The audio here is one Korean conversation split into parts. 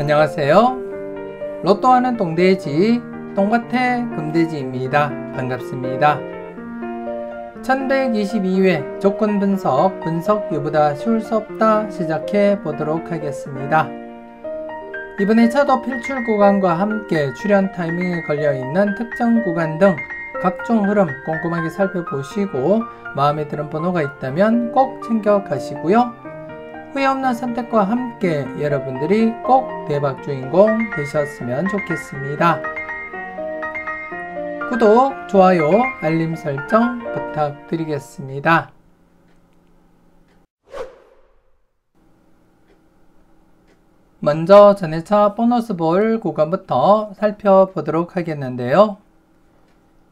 안녕하세요. 로또하는 똥돼지 똥밭의 금돼지입니다. 반갑습니다. 1122회 조건 분석 이보다 쉬울 수 없다 시작해 보도록 하겠습니다. 이번에 차도 필출 구간과 함께 출현 타이밍에 걸려있는 특정 구간 등 각종 흐름 꼼꼼하게 살펴보시고 마음에 드는 번호가 있다면 꼭 챙겨 가시고요. 후회 없는 선택과 함께 여러분들이 꼭 대박 주인공 되셨으면 좋겠습니다. 구독, 좋아요, 알림 설정 부탁드리겠습니다. 먼저 전회차 보너스 볼 구간부터 살펴보도록 하겠는데요.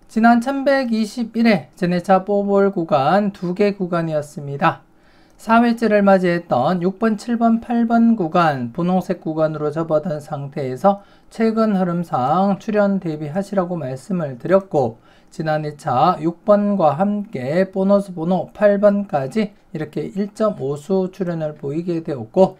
지난 1121회 전회차 뽀볼 구간 2개 구간이었습니다. 4회째를 맞이했던 6번, 7번, 8번 구간 분홍색 구간으로 접어든 상태에서 최근 흐름상 출현 대비하시라고 말씀을 드렸고, 지난 2차 6번과 함께 보너스 번호 8번까지 이렇게 1.5수 출현을 보이게 되었고,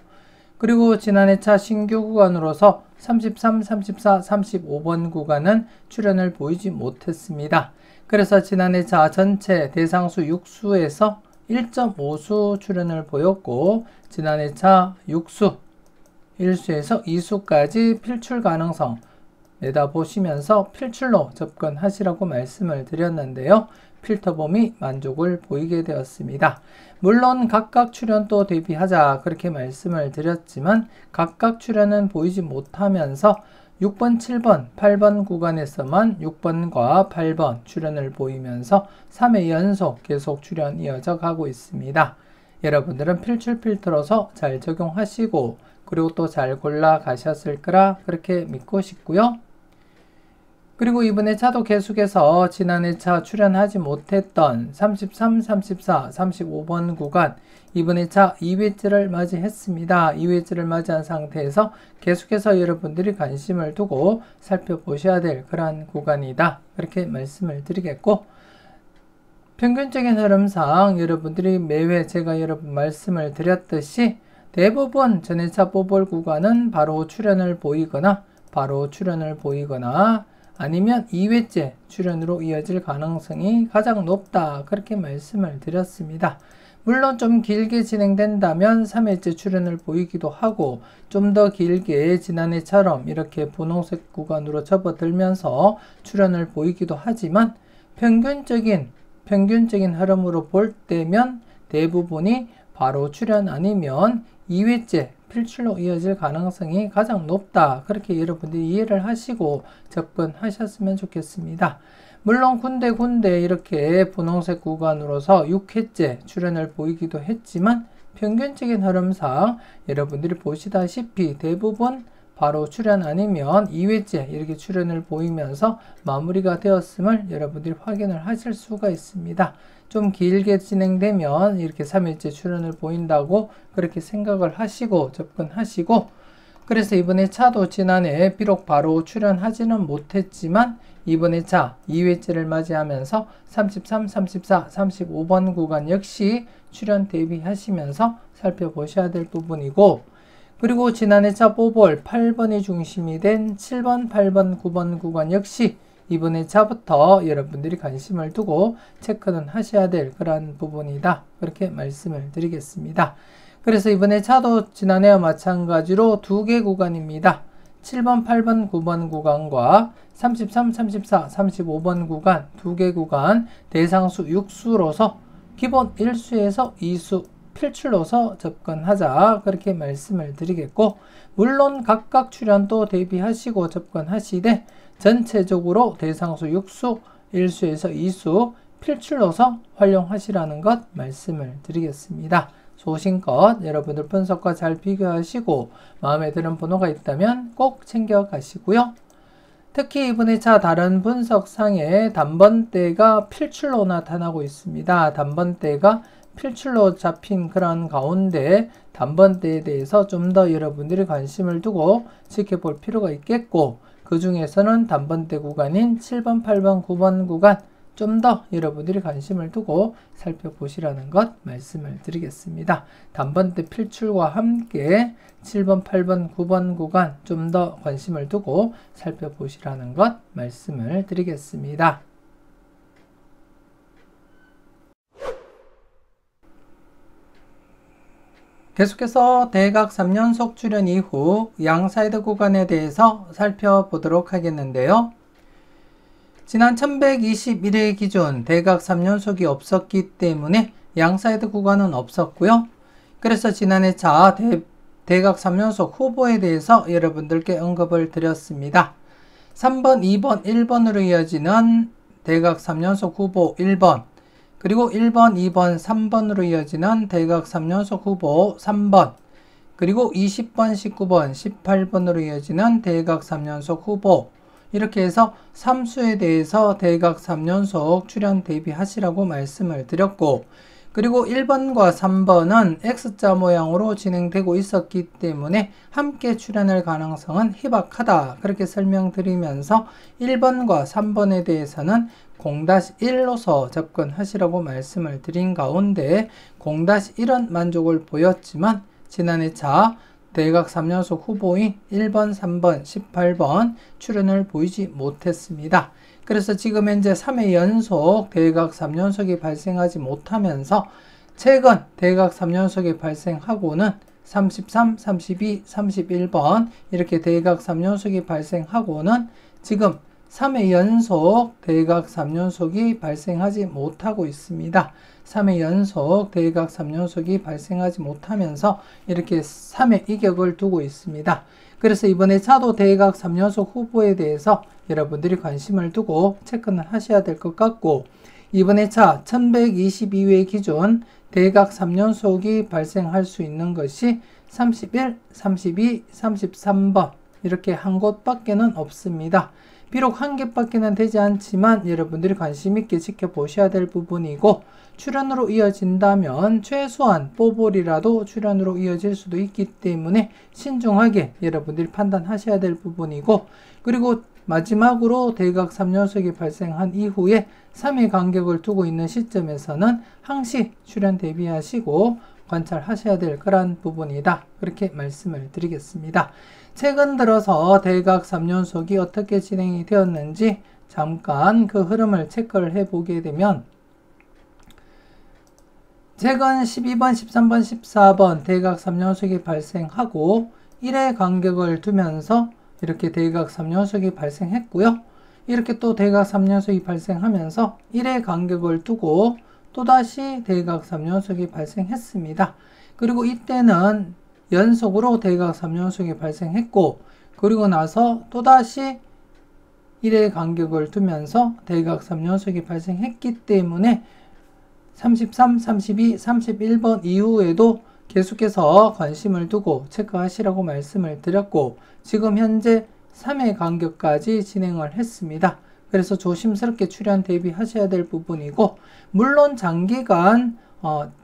그리고 지난 2차 신규 구간으로서 33, 34, 35번 구간은 출현을 보이지 못했습니다. 그래서 지난 2차 전체 대상수 6수에서 1.5수 출현을 보였고, 지난 2차 6수, 1수에서 2수까지 필출 가능성 내다보시면서 필출로 접근하시라고 말씀을 드렸는데요. 필터범이 만족을 보이게 되었습니다. 물론 각각 출현도 대비하자 그렇게 말씀을 드렸지만 각각 출현은 보이지 못하면서 6번, 7번, 8번 구간에서만 6번과 8번 출현을 보이면서 3회 연속 계속 출현 이어져 가고 있습니다. 여러분들은 필출 필터로서 잘 적용하시고 그리고 또 잘 골라 가셨을 거라 그렇게 믿고 싶고요. 그리고 이번에 차도 계속해서 지난 2차 출현하지 못했던 33, 34, 35번 구간 이번에 차 2회째를 맞이했습니다. 2회째를 맞이한 상태에서 계속해서 여러분들이 관심을 두고 살펴보셔야 될 그러한 구간이다. 그렇게 말씀을 드리겠고, 평균적인 흐름상 여러분들이 매회 제가 여러분 말씀을 드렸듯이 대부분 전회차 뽀볼 구간은 바로 출현을 보이거나 아니면 2회째 출현으로 이어질 가능성이 가장 높다. 그렇게 말씀을 드렸습니다. 물론 좀 길게 진행된다면 3회째 출현을 보이기도 하고, 좀 더 길게 지난해처럼 이렇게 분홍색 구간으로 접어들면서 출현을 보이기도 하지만 평균적인 흐름으로 볼 때면 대부분이 바로 출현 아니면 2회째 필출로 이어질 가능성이 가장 높다. 그렇게 여러분들이 이해를 하시고 접근하셨으면 좋겠습니다. 물론 군데 이렇게 분홍색 구간으로서 6회째 출현을 보이기도 했지만 평균적인 흐름상 여러분들이 보시다시피 대부분 바로 출현 아니면 2회째 이렇게 출현을 보이면서 마무리가 되었음을 여러분들이 확인을 하실 수가 있습니다. 좀 길게 진행되면 이렇게 3회째 출현을 보인다고 그렇게 생각을 하시고 접근하시고, 그래서 이번에 차도 지난해 비록 바로 출현하지는 못했지만 이번에 차 2회째를 맞이하면서 33, 34, 35번 구간 역시 출현 대비하시면서 살펴보셔야 될 부분이고, 그리고 지난해 차 뽀볼 8번이 중심이 된 7번, 8번, 9번 구간 역시 이번에 차부터 여러분들이 관심을 두고 체크는 하셔야 될 그런 부분이다. 그렇게 말씀을 드리겠습니다. 그래서 이번에 차도 지난해와 마찬가지로 2개 구간입니다. 7번, 8번, 9번 구간과 33, 34, 35번 구간 2개 구간 대상수 6수로서 기본 1수에서 2수 필출로서 접근하자 그렇게 말씀을 드리겠고, 물론 각각 출현도 대비하시고 접근하시되 전체적으로 대상수 6수, 1수에서 2수 필출로서 활용하시라는 것 말씀을 드리겠습니다. 소신껏 여러분들 분석과 잘 비교하시고 마음에 드는 번호가 있다면 꼭 챙겨 가시고요. 특히 이번에 차 다른 분석상에 단번대가 필출로 나타나고 있습니다. 단번대가 필출로 잡힌 그런 가운데 단번대에 대해서 좀 더 여러분들이 관심을 두고 지켜볼 필요가 있겠고, 그 중에서는 단번대 구간인 7번, 8번, 9번 구간 좀 더 여러분들이 관심을 두고 살펴보시라는 것 말씀을 드리겠습니다. 단번대 필출과 함께 7번, 8번, 9번 구간 좀 더 관심을 두고 살펴보시라는 것 말씀을 드리겠습니다. 계속해서 대각 3연속 출현 이후 양사이드 구간에 대해서 살펴보도록 하겠는데요. 지난 1121회 기준 대각 3연속이 없었기 때문에 양사이드 구간은 없었고요. 그래서 지난해 대각 3연속 후보에 대해서 여러분들께 언급을 드렸습니다. 3번, 2번, 1번으로 이어지는 대각 3연속 후보 1번, 그리고 1번, 2번, 3번으로 이어지는 대각 3연속 후보 3번, 그리고 20번, 19번, 18번으로 이어지는 대각 3연속 후보, 이렇게 해서 3수에 대해서 대각 3연속 출현 대비하시라고 말씀을 드렸고, 그리고 1번과 3번은 X자 모양으로 진행되고 있었기 때문에 함께 출현할 가능성은 희박하다, 그렇게 설명드리면서 1번과 3번에 대해서는 0-1로서 접근하시라고 말씀을 드린 가운데 0-1은 만족을 보였지만 지난해 대각 3연속 후보인 1번, 3번, 18번 출현을 보이지 못했습니다. 그래서 지금 현재 3회 연속 대각 3연속이 발생하지 못하면서 최근 대각 3연속이 발생하고는 33, 32, 31번 이렇게 대각 3연속이 발생하고는 지금 3회 연속 대각 3연속이 발생하지 못하고 있습니다. 3회 연속 대각 3연속이 발생하지 못하면서 이렇게 3회 이격을 두고 있습니다. 그래서 이번에 차도 대각 3연속 후보에 대해서 여러분들이 관심을 두고 체크는 하셔야 될 것 같고, 이번에 차 1122회 기준 대각 3연속이 발생할 수 있는 것이 31, 32, 33번 이렇게 한 곳밖에는 없습니다. 비록 한 개밖에는 되지 않지만 여러분들이 관심 있게 지켜보셔야 될 부분이고, 출현으로 이어진다면 최소한 뽀볼이라도 출현으로 이어질 수도 있기 때문에 신중하게 여러분들이 판단하셔야 될 부분이고, 그리고 마지막으로 대각 3연속이 발생한 이후에 3회 간격을 두고 있는 시점에서는 항시 출현 대비하시고 관찰하셔야 될 그런 부분이다, 그렇게 말씀을 드리겠습니다. 최근 들어서 대각 3연속이 어떻게 진행이 되었는지 잠깐 그 흐름을 체크를 해보게 되면, 최근 12번, 13번, 14번 대각 3연속이 발생하고 1회 간격을 두면서 이렇게 대각 3연속이 발생했고요. 이렇게 또 대각 3연속이 발생하면서 1회 간격을 두고 또다시 대각 3연속이 발생했습니다. 그리고 이때는 연속으로 대각 3연속이 발생했고, 그리고 나서 또다시 1회 간격을 두면서 대각 3연속이 발생했기 때문에 33, 32, 31번 이후에도 계속해서 관심을 두고 체크하시라고 말씀을 드렸고, 지금 현재 3회 간격까지 진행을 했습니다. 그래서 조심스럽게 출현 대비하셔야 될 부분이고, 물론 장기간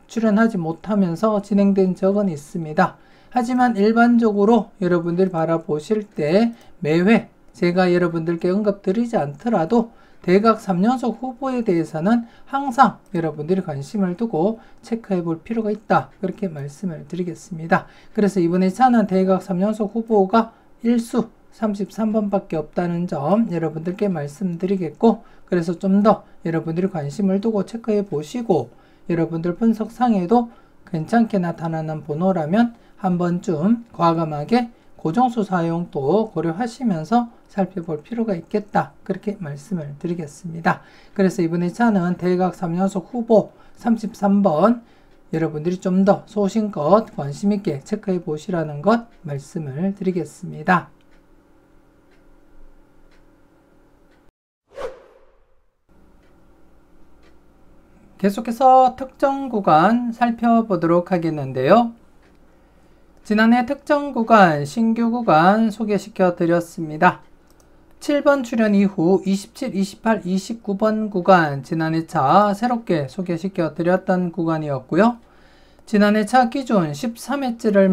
출현하지 못하면서 진행된 적은 있습니다. 하지만 일반적으로 여러분들이 바라보실 때 매회 제가 여러분들께 언급드리지 않더라도 대각 3연속 후보에 대해서는 항상 여러분들이 관심을 두고 체크해 볼 필요가 있다, 그렇게 말씀을 드리겠습니다. 그래서 이번에 차는 대각 3연속 후보가 1수 33번밖에 없다는 점 여러분들께 말씀드리겠고, 그래서 좀 더 여러분들이 관심을 두고 체크해 보시고, 여러분들 분석상에도 괜찮게 나타나는 번호라면 한 번쯤 과감하게 고정수 사용도 고려하시면서 살펴볼 필요가 있겠다, 그렇게 말씀을 드리겠습니다. 그래서 이번에 차는 대각 3연속 후보 33번 여러분들이 좀 더 소신껏 관심있게 체크해 보시라는 것 말씀을 드리겠습니다. 계속해서 특정 구간 살펴보도록 하겠는데요. 지난해 특정 구간, 신규 구간 소개시켜 드렸습니다. 7번 출현 이후 27, 28, 29번 구간 지난해 차 새롭게 소개시켜 드렸던 구간이었고요. 지난해 차 기준 13회째를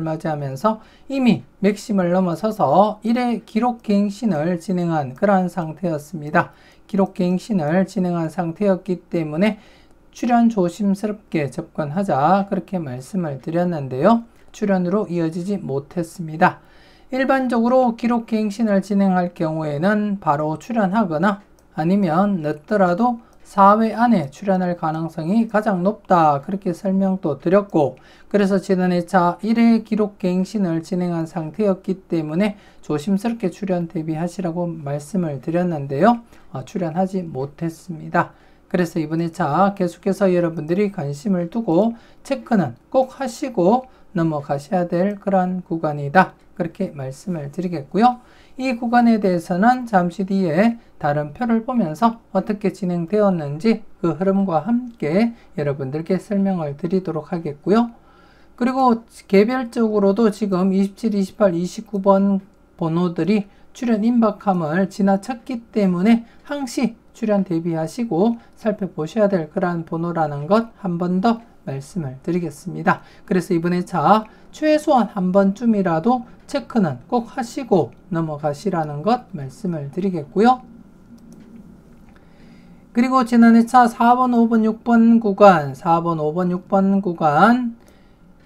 맞이하면서 이미 맥심을 넘어서서 1회 기록 갱신을 진행한 그러한 상태였습니다. 기록갱신을 진행한 상태였기 때문에 출연 조심스럽게 접근하자 그렇게 말씀을 드렸는데요. 출연으로 이어지지 못했습니다. 일반적으로 기록갱신을 진행할 경우에는 바로 출연하거나 아니면 늦더라도 4회 안에 출연할 가능성이 가장 높다 그렇게 설명도 드렸고, 그래서 지난해 차 1회 기록갱신을 진행한 상태였기 때문에 조심스럽게 출연 대비하시라고 말씀을 드렸는데요. 출연하지 못했습니다. 그래서 이번에 차 계속해서 여러분들이 관심을 두고 체크는 꼭 하시고 넘어가셔야 될 그런 구간이다 그렇게 말씀을 드리겠고요. 이 구간에 대해서는 잠시 뒤에 다른 표를 보면서 어떻게 진행되었는지 그 흐름과 함께 여러분들께 설명을 드리도록 하겠고요. 그리고 개별적으로도 지금 27, 28, 29번 번호들이 출연 임박함을 지나쳤기 때문에 항시 출연 대비하시고 살펴보셔야 될 그러한 번호라는 것 한 번 더 말씀을 드리겠습니다. 그래서 이번에 차 최소한 한 번쯤이라도 체크는 꼭 하시고 넘어가시라는 것 말씀을 드리겠고요. 그리고 지난해 차 4번, 5번, 6번 구간, 4번, 5번, 6번 구간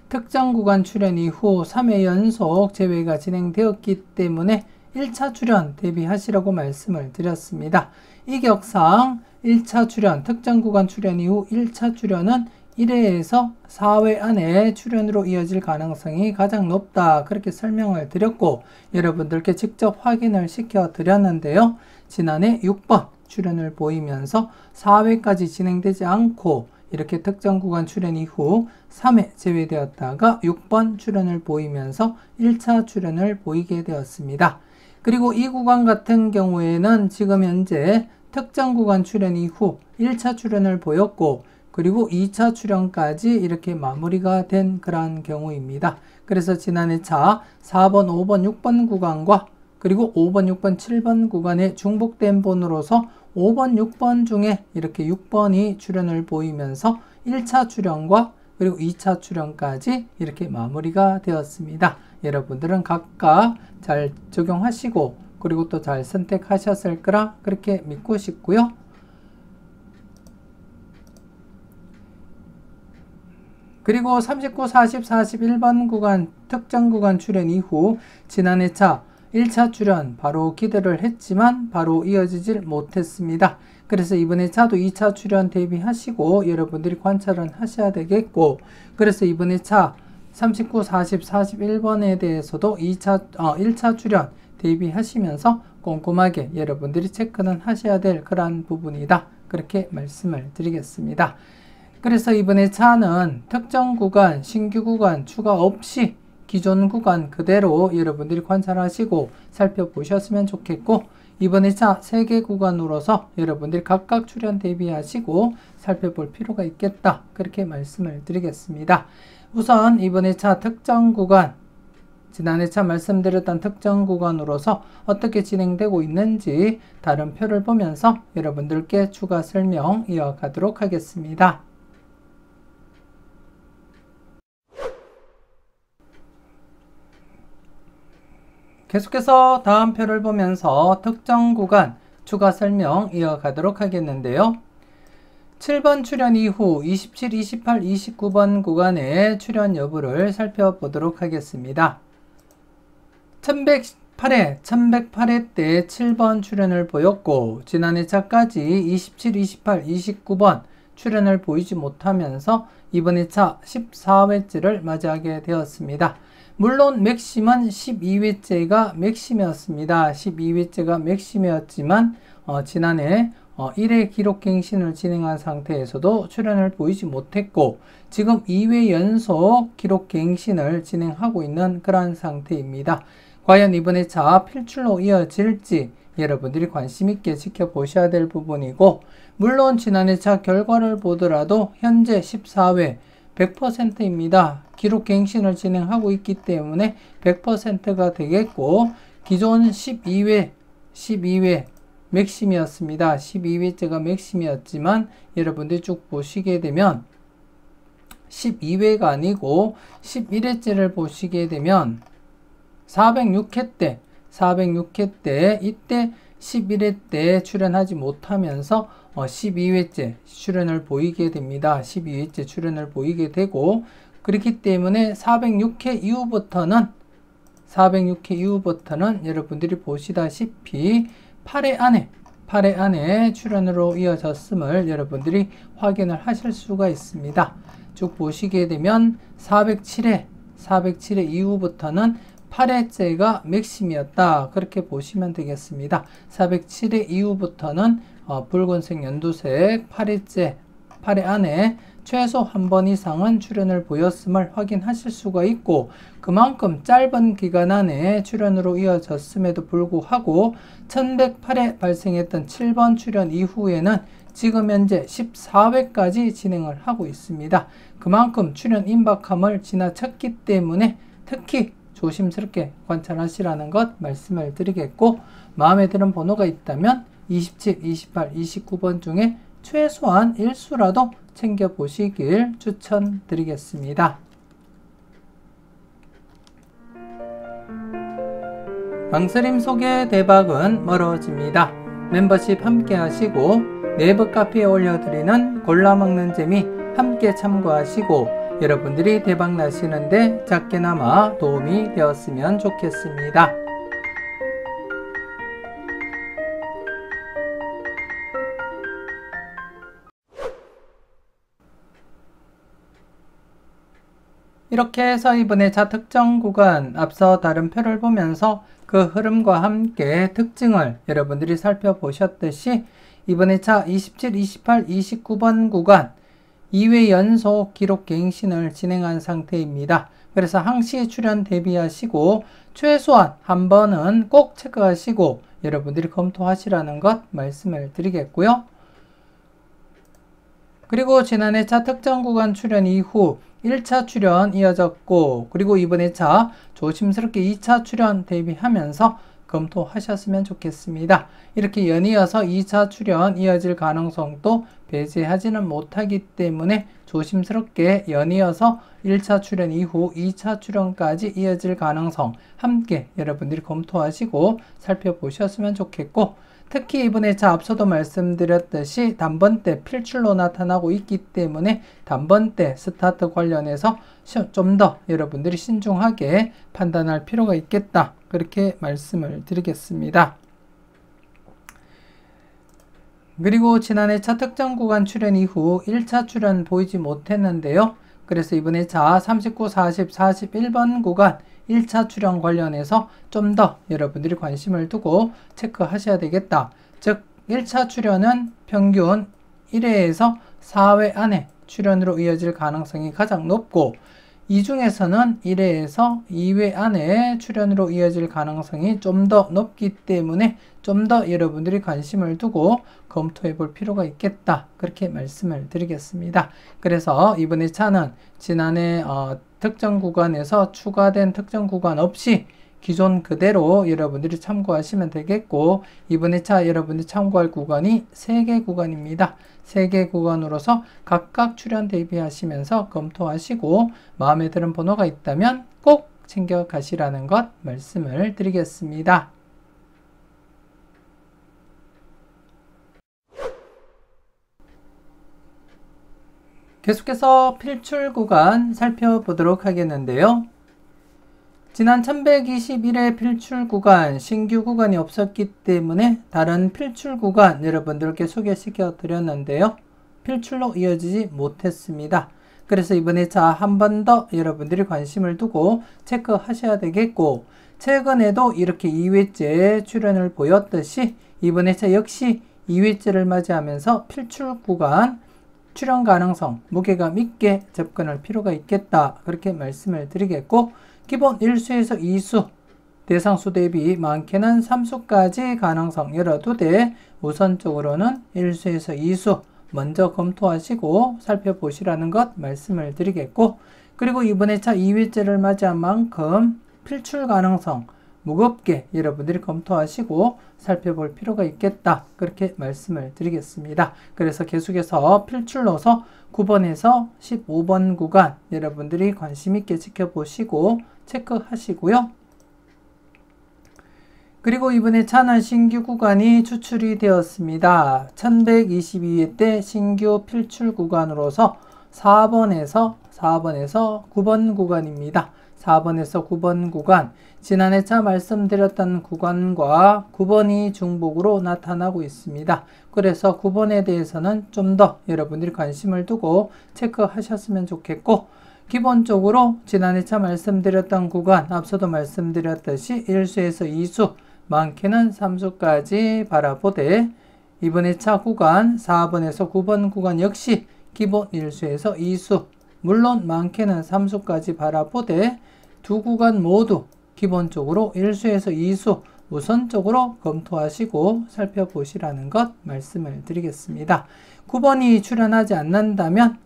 특정 구간 출연 이후 3회 연속 재회가 진행되었기 때문에 1차 출연 대비하시라고 말씀을 드렸습니다. 이격상 1차 출연, 특정 구간 출연 이후 1차 출연은 1회에서 4회 안에 출연으로 이어질 가능성이 가장 높다 그렇게 설명을 드렸고, 여러분들께 직접 확인을 시켜 드렸는데요. 지난해 6번 출연을 보이면서 4회까지 진행되지 않고 이렇게 특정 구간 출연 이후 3회 제외되었다가 6번 출연을 보이면서 1차 출연을 보이게 되었습니다. 그리고 이 구간 같은 경우에는 지금 현재 특정 구간 출연 이후 1차 출연을 보였고, 그리고 2차 출연까지 이렇게 마무리가 된 그러한 경우입니다. 그래서 지난해 차 4번, 5번, 6번 구간과 그리고 5번, 6번, 7번 구간에 중복된 번호로서 5번, 6번 중에 이렇게 6번이 출연을 보이면서 1차 출연과 그리고 2차 출연까지 이렇게 마무리가 되었습니다. 여러분들은 각각 잘 적용하시고 그리고 또 잘 선택하셨을 거라 그렇게 믿고 싶고요. 그리고 39, 40, 41번 구간 특정 구간 출연 이후 지난해 차 1차 출연 바로 기대를 했지만 바로 이어지질 못했습니다. 그래서 이번에 차도 2차 출연 대비하시고 여러분들이 관찰은 하셔야 되겠고, 그래서 이번에 차 39, 40, 41번에 대해서도 1차 출연 대비하시면서 꼼꼼하게 여러분들이 체크는 하셔야 될 그러한 부분이다 그렇게 말씀을 드리겠습니다. 그래서 이번에 차는 특정 구간, 신규 구간 추가 없이 기존 구간 그대로 여러분들이 관찰하시고 살펴보셨으면 좋겠고, 이번에 차 3개 구간으로서 여러분들이 각각 출연 대비하시고 살펴볼 필요가 있겠다 그렇게 말씀을 드리겠습니다. 우선 이번에 차 특정 구간, 지난해 차 말씀드렸던 특정 구간으로서 어떻게 진행되고 있는지 다른 표를 보면서 여러분들께 추가 설명 이어가도록 하겠습니다. 계속해서 다음 표를 보면서 특정 구간 추가 설명 이어가도록 하겠는데요. 7번 출연 이후 27, 28, 29번 구간의 출연 여부를 살펴보도록 하겠습니다. 1108회, 1108회 때 7번 출연을 보였고 지난해 차까지 27, 28, 29번 출연을 보이지 못하면서 이번에 차 14회째를 맞이하게 되었습니다. 물론 맥심은 12회째가 맥심이었습니다. 12회째가 맥심이었지만 지난해 1회 기록갱신을 진행한 상태에서도 출연을 보이지 못했고 지금 2회 연속 기록갱신을 진행하고 있는 그러한 상태입니다. 과연 이번에 차 필출로 이어질지 여러분들이 관심 있게 지켜보셔야 될 부분이고, 물론 지난해 차 결과를 보더라도 현재 14회 100%입니다. 기록갱신을 진행하고 있기 때문에 100%가 되겠고, 기존 12회 맥심이었습니다. 12회째가 맥심이었지만 여러분들이 쭉 보시게 되면 12회가 아니고 11회째를 보시게 되면 406회 때 이때 11회 때 출연하지 못하면서 12회째 출연을 보이게 됩니다. 12회째 출연을 보이게 되고, 그렇기 때문에 406회 이후부터는 여러분들이 보시다시피 8회 안에 출연으로 이어졌음을 여러분들이 확인을 하실 수가 있습니다. 쭉 보시게 되면 407회 이후부터는 8회째가 맥심이었다. 그렇게 보시면 되겠습니다. 407회 이후부터는 붉은색 연두색 8회 안에 최소 한 번 이상은 출연을 보였음을 확인하실 수가 있고, 그만큼 짧은 기간 안에 출연으로 이어졌음에도 불구하고 1108회 발생했던 7번 출연 이후에는 지금 현재 14회까지 진행을 하고 있습니다. 그만큼 출연 임박함을 지나쳤기 때문에 특히 조심스럽게 관찰하시라는 것 말씀을 드리겠고, 마음에 드는 번호가 있다면 27, 28, 29번 중에 최소한 1수라도 챙겨보시길 추천드리겠습니다. 망설임 속의 대박은 멀어집니다. 멤버십 함께 하시고 네이버 카페에 올려드리는 골라먹는 재미 함께 참고하시고 여러분들이 대박 나시는데 작게나마 도움이 되었으면 좋겠습니다. 이렇게 해서 이번에 차 특정 구간 앞서 다른 표를 보면서 그 흐름과 함께 특징을 여러분들이 살펴보셨듯이 이번에 차 27, 28, 29번 구간 2회 연속 기록 갱신을 진행한 상태입니다. 그래서 항시 출연 대비하시고 최소한 한 번은 꼭 체크하시고 여러분들이 검토하시라는 것 말씀을 드리겠고요. 그리고 지난해 차 특정 구간 출연 이후 1차 출연 이어졌고, 그리고 이번에 차 조심스럽게 2차 출연 대비하면서 검토하셨으면 좋겠습니다. 이렇게 연이어서 2차 출연 이어질 가능성도 배제하지는 못하기 때문에 조심스럽게 연이어서 1차 출연 이후 2차 출연까지 이어질 가능성 함께 여러분들이 검토하시고 살펴보셨으면 좋겠고, 특히 이번에 앞서도 말씀드렸듯이 단번대 필출로 나타나고 있기 때문에 단번대 스타트 관련해서 좀 더 여러분들이 신중하게 판단할 필요가 있겠다. 그렇게 말씀을 드리겠습니다. 그리고 지난해 차 특정 구간 출연 이후 1차 출연 보이지 못했는데요. 그래서 이번에 차 39, 40, 41번 구간 1차 출연 관련해서 좀 더 여러분들이 관심을 두고 체크하셔야 되겠다. 즉 1차 출연은 평균 1회에서 4회 안에 출연으로 이어질 가능성이 가장 높고, 이 중에서는 1회에서 2회 안에 출연으로 이어질 가능성이 좀 더 높기 때문에 좀 더 여러분들이 관심을 두고 검토해 볼 필요가 있겠다. 그렇게 말씀을 드리겠습니다. 그래서 이번에 차는 지난해 특정 구간에서 추가된 특정 구간 없이 기존 그대로 여러분들이 참고하시면 되겠고, 이번에 차 여러분들이 참고할 구간이 3개 구간입니다. 3개 구간으로서 각각 출연 대비하시면서 검토하시고 마음에 드는 번호가 있다면 꼭 챙겨가시라는 것 말씀을 드리겠습니다. 계속해서 필출 구간 살펴보도록 하겠는데요. 지난 1121회 필출 구간 신규 구간이 없었기 때문에 다른 필출 구간 여러분들께 소개시켜 드렸는데요. 필출로 이어지지 못했습니다. 그래서 이번에 한 번 더 여러분들이 관심을 두고 체크하셔야 되겠고, 최근에도 이렇게 2회째 출연을 보였듯이 이번에 역시 2회째를 맞이하면서 필출 구간 출연 가능성 무게감 있게 접근할 필요가 있겠다. 그렇게 말씀을 드리겠고, 기본 1수에서 2수 대상수 대비 많게는 3수까지 가능성 열어두되 우선적으로는 1수에서 2수 먼저 검토하시고 살펴보시라는 것 말씀을 드리겠고, 그리고 이번에 2회째를 맞이한 만큼 필출 가능성 무겁게 여러분들이 검토하시고 살펴볼 필요가 있겠다. 그렇게 말씀을 드리겠습니다. 그래서 계속해서 필출로서 9번에서 15번 구간 여러분들이 관심 있게 지켜보시고 체크하시고요. 그리고 이번에 찬원 신규 구간이 추출이 되었습니다. 1122회 때 신규 필출 구간으로서 4번에서 9번 구간입니다. 4번에서 9번 구간, 지난해 차 말씀드렸던 구간과 9번이 중복으로 나타나고 있습니다. 그래서 9번에 대해서는 좀 더 여러분들이 관심을 두고 체크하셨으면 좋겠고, 기본적으로 지난해 차 말씀드렸던 구간, 앞서도 말씀드렸듯이 1수에서 2수, 많게는 3수까지 바라보되, 이번에 차 구간 4번에서 9번 구간 역시 기본 1수에서 2수, 물론 많게는 3수까지 바라보되 두 구간 모두 기본적으로 1수에서 2수 우선적으로 검토하시고 살펴보시라는 것 말씀을 드리겠습니다. 9번이 출현하지 않는다면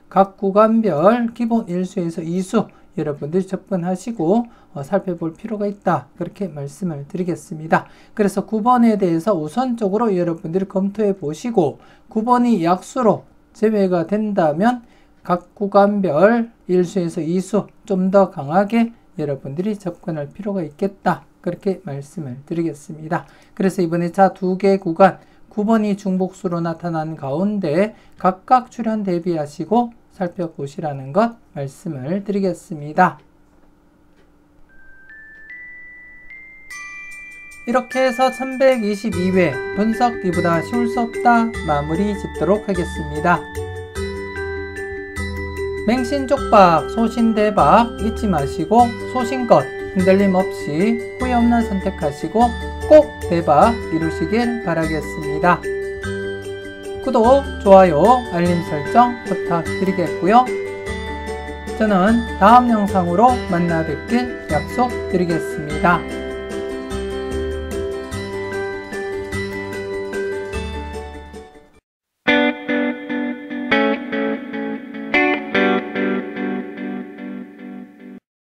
각 구간별 기본 1수에서 2수 여러분들이 접근하시고 살펴볼 필요가 있다. 그렇게 말씀을 드리겠습니다. 그래서 9번에 대해서 우선적으로 여러분들이 검토해 보시고 9번이 약수로 제외가 된다면 각 구간별 1수에서 2수 좀 더 강하게 여러분들이 접근할 필요가 있겠다. 그렇게 말씀을 드리겠습니다. 그래서 이번에 차 두 개 구간 9번이 중복수로 나타난 가운데 각각 출현 대비하시고 살펴보시라는 것 말씀을 드리겠습니다. 이렇게 해서 1122회 분석 이보다 쉬울 수 없다 마무리 짓도록 하겠습니다. 맹신족박, 소신대박 잊지 마시고 소신껏 흔들림 없이 후회 없는 선택하시고 꼭 대박 이루시길 바라겠습니다. 구독, 좋아요, 알림 설정 부탁드리겠고요. 저는 다음 영상으로 만나 뵙길 약속드리겠습니다.